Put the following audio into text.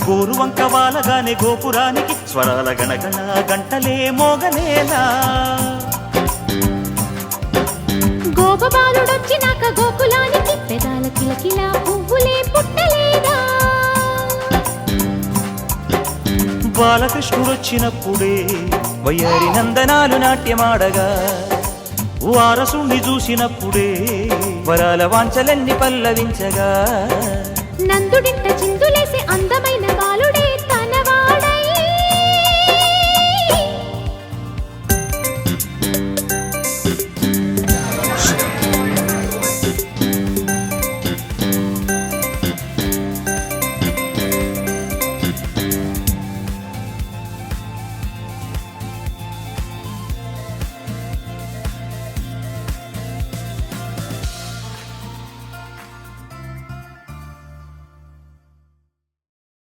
గోరువంక వాలగానే గోపురానికి స్వరాల గణగణ గంటలే మోగనేలా గోపబాలుడొచ్చినాక గోకులానికి పెదాల కిలకిలా పువ్వులే పుట్టలేదా బాలకృష్ణుడొచ్చినప్పుడే వయ్యారి నందనాలు నాట్యమాడగా వారసుండి చూసినప్పుడే వరాల వాంఛలన్నీ పల్లవించగా నందుడింట చిందులేసి అందమై